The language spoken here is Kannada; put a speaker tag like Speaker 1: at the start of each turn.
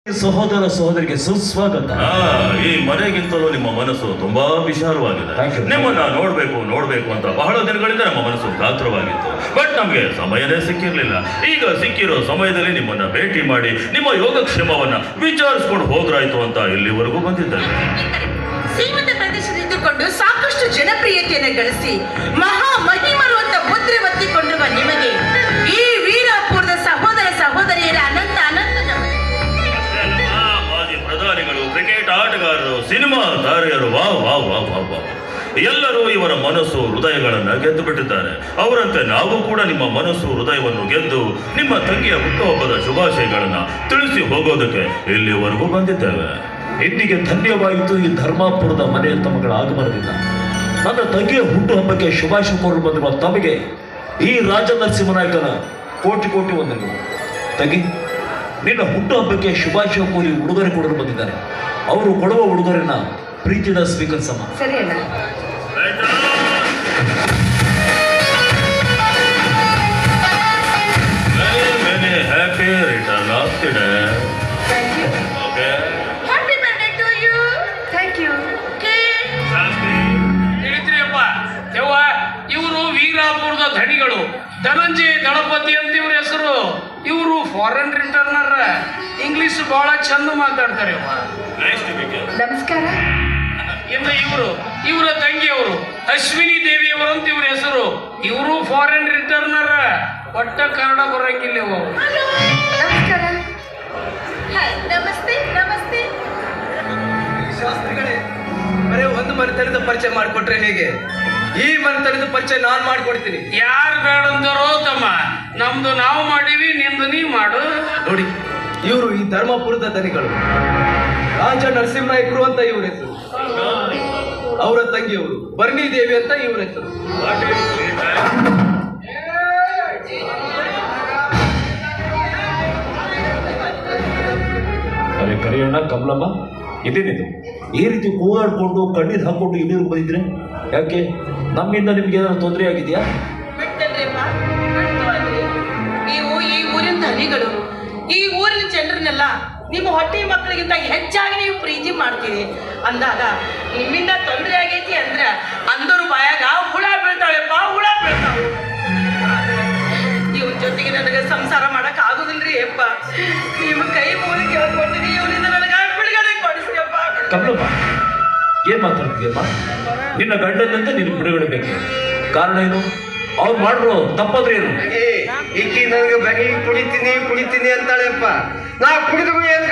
Speaker 1: ಸಹೋದರ ಸಹೋದರಿಗೆ ಸುಸ್ವಾಗತ.
Speaker 2: ಈ ಮನೆಗಿಂತಲೂ ನಿಮ್ಮ ಮನಸ್ಸು ತುಂಬಾ ವಿಶಾಲವಾಗಿದೆ. ನಿಮ್ಮನ್ನ ನೋಡ್ಬೇಕು ಅಂತ ಬಹಳ ದಿನಗಳಿಂದ ನಮ್ಮ ಮನಸ್ಸು ಗಾತ್ರವಾಗಿತ್ತು. ಬಟ್ ನಮ್ಗೆ ಸಮಯನೇ ಸಿಕ್ಕಿರ್ಲಿಲ್ಲ. ಈಗ ಸಿಕ್ಕಿರೋ ಸಮಯದಲ್ಲಿ ನಿಮ್ಮನ್ನ ಭೇಟಿ ಮಾಡಿ ನಿಮ್ಮ ಯೋಗಕ್ಷೇಮವನ್ನ ವಿಚಾರಿಸ್ಕೊಂಡು ಹೋದ್ರಾಯ್ತು ಅಂತ ಇಲ್ಲಿವರೆಗೂ ಬಂದಿದ್ದಾರೆ.
Speaker 3: ಶ್ರೀಮಂತ ಪ್ರದೇಶದಲ್ಲಿದ್ದುಕೊಂಡು ಸಾಕಷ್ಟು ಜನಪ್ರಿಯತೆಯನ್ನು ಗಳಿಸಿ ಮಹಾ ಮಹಿಮರು ಅಂತ ಮುದ್ರೆ ಒತ್ತಿಕೊಂಡಿರುವ ನಿಮಗೆ ಈ ವೀರಾಪುರದ ಸಹೋದರ ಸಹೋದರಿಯರ ಅನಂತ ಅನಂತ
Speaker 2: ಪ್ರಧಾನಿಗಳು, ಕ್ರಿಕೆಟ್ ಆಟಗಾರರು, ಸಿನಿಮಾ ತಾರೆಯರು, ವಾ ವಾ ವಾ ವಾ ವಾ ಎಲ್ಲರೂ ಇವರ ಮನಸ್ಸು ಹೃದಯಗಳನ್ನ ಗೆದ್ದು ಬಿಟ್ಟಿದ್ದಾರೆ. ಅವರಂತೆ ನಾವು ಕೂಡ ನಿಮ್ಮ ಮನಸ್ಸು ಹೃದಯವನ್ನು ಗೆದ್ದು ನಿಮ್ಮ ತಂಗಿಯ ಹುಟ್ಟುಹಬ್ಬದ ಶುಭಾಶಯಗಳನ್ನ ತಿಳಿಸಿ ಹೋಗೋದಕ್ಕೆ ಇಲ್ಲಿವರೆಗೂ ಬಂದಿದ್ದೇವೆ.
Speaker 1: ಇಂದಿಗೆ ಧನ್ಯವಾಯಿತು ಈ ಧರ್ಮಾಪುರದ ಮನೆಯ ತಮ್ಮಗಳ ಆಗಮನದಿಂದ. ನನ್ನ ತಂಗಿಯ ಹುಟ್ಟುಹಬ್ಬಕ್ಕೆ ಶುಭಾಶಯ ಕೋರಲು ಬಂದಿರುವ ತಮಗೆ ಈ ರಾಜನರಸಿಂಹನಾಯಕನ ಕೋಟಿ ಕೋಟಿ ವಂದನೆಗಳು. ತಂಗಿ, ನಿನ್ನ ಹುಟ್ಟುಹಬ್ಬಕ್ಕೆ ಶುಭಾಶಯ ಕೋರಿ ಉಡುಗೊರೆ ಕೊಡಲು ಬಂದಿದ್ದಾರೆ. ಅವರು ಕೊಡುವ ಉಡುಗೊರೆನ ಪ್ರೀತಿಯಿಂದ ಸ್ವೀಕರಿಸಮ್ಮ.
Speaker 3: ಸರಿ ಅಣ್ಣ.
Speaker 2: Happy return of the day.
Speaker 3: Happy birthday to you. Thank you.
Speaker 4: ಹೇಳಿದ್ರಿಯಪ್ಪ ಯವ್ವ, ಇವರು ವೀರಾಪುರದ ಧಣಿಗಳು, ಧನಂಜಯ ದಳಪತಿ ಅಂತ ಇವ್ರ ಹೆಸರು. ಇವರು ಫಾರಿನ್ ರಿಟರ್ನರ್. ಇಂಗ್ಲಿಷ್ ಬಹಳ ಚಂದ ಮಾತಾಡ್ತಾರೆ ಯವ್ವ.
Speaker 3: ನಮಸ್ಕಾರ.
Speaker 4: ಇನ್ನು ಇವರ ತಂಗಿಯವರು ಅಶ್ವಿನಿ ದೇವಿಯವರು ಅಂತ ಇವ್ರ ಹೆಸರು. ಇವರು ಫಾರಿನ್ ರಿಟರ್ನರ್. ಒಟ್ಟ ಕನ್ನಡ ಬರಂಗಿಲ್ಲ ಯವ್ವ.
Speaker 3: ನಮಸ್ಕಾರ. ನಮಸ್ತೆ ನಮಸ್ತೆ.
Speaker 5: ಶಾಸ್ತ್ರಿಗಳೇ, ಬರೀ ಒಂದು ಮನೆತನದ ಪರಿಚಯ ಮಾಡಿಕೊಟ್ರೆ ಹೇಗೆ? ಈ ಮನೆತನದ ಪರಿಚಯ ನಾನು ಮಾಡಿಕೊಡ್ತೀನಿ.
Speaker 4: ಯಾರು ಬೇಡಂದರೋ ತಮ್ಮ, ನಮ್ದು ನಾವು ಮಾಡೀವಿ, ನಿಮ್ದು ನೀ ಮಾಡು.
Speaker 5: ನೋಡಿ, ಇವರು ಈ ಧರ್ಮಪುರದ ದನಿಗಳು, ರಾಜ ನರಸಿಂಹನಾಯಕರು ಅಂತ ಇವ್ರ ಹೆಸರು. ಅವರ ತಂಗಿಯವರು ಬರ್ಣಿ ದೇವಿ ಅಂತ ಇವ್ರ ಹೆಸರು.
Speaker 1: ಅರೆ ಕರಿಯಣ್ಣ, ಕಮಲಮ್ಮ, ಇದೇನಿದು? ಈ ರೀತಿ ಕೂಗಾಡ್ಕೊಂಡು ಕಣ್ಣೀರು ಹಾಕೊಂಡು ಇಲ್ಲಿರು ಬಂದಿದ್ರೆ ಯಾಕೆ? ನಮ್ಮಿಂದ ನಿಮ್ಗೆ ಏನಾದ್ರು ತೊಂದರೆ ಆಗಿದೆಯಾ?
Speaker 3: ಬಿಡ್ತೇನ್ರಿಪ್ಪ, ಬಿಡ್ತೇವಲ್ರಿ. ನೀವು ಈ ಊರಿನ ಧನಿಗಳು. ಈ ಊರಿನ ಜನರನ್ನೆಲ್ಲ ನಿಮ್ಮ ಹೊಟ್ಟೆ ಮಕ್ಕಳಿಗಿಂತ ಹೆಚ್ಚಾಗಿ ನೀವು ಪ್ರೀತಿ ಮಾಡ್ತೀರಿ ಅಂದಾಗ ನಿಮ್ಮಿಂದ ತೊಂದರೆ ಆಗೈತಿ ಅಂದ್ರೆ ಅಂದರು ಬಾಯಾಗ ಹುಳ ಬೀಳ್ತಾಳೆಪ್ಪ, ಹುಳ ಬೀಳ್ತಾವೆ. ಇವನ್ ಜೊತೆಗೆ ನನಗೆ ಸಂಸಾರ ಮಾಡಕ್ ಆಗುದಿಲ್ರಿ ಅಪ್ಪ. ನಿಮ್ಮ ಕೈ ಮೂಲಿ ಕೇಳ್ಕೊಡ್ತೀನಿ, ಇವನಿಂದ ನನಗೆ ಬಿಡುಗಡೆ ಕೊಡಿಸ್ರಿಯಪ್ಪ.
Speaker 1: ಕಮಲಮ್ಮ, ಏನ್ ಮಾತಾಡ್ತೀಯಮ್ಮ? ನಿನ್ನ ಗಂಡನಂತೆ ನಿನ್ನ ಬಿಡುಗಡೆ ಬೇಕು. ಕಾರಣ ಏನು? ಅವ್ರು ಮಾಡ್ರು ತಪ್ಪಾದ್ರೆ ಏನು?
Speaker 5: ಈಕಿ ನನಗೆ ಬರೀ ಕುಡಿತೀನಿ ಅಂತಾಳೆಪ್ಪ. ನಾ ಕುಡಿದು ಏನ್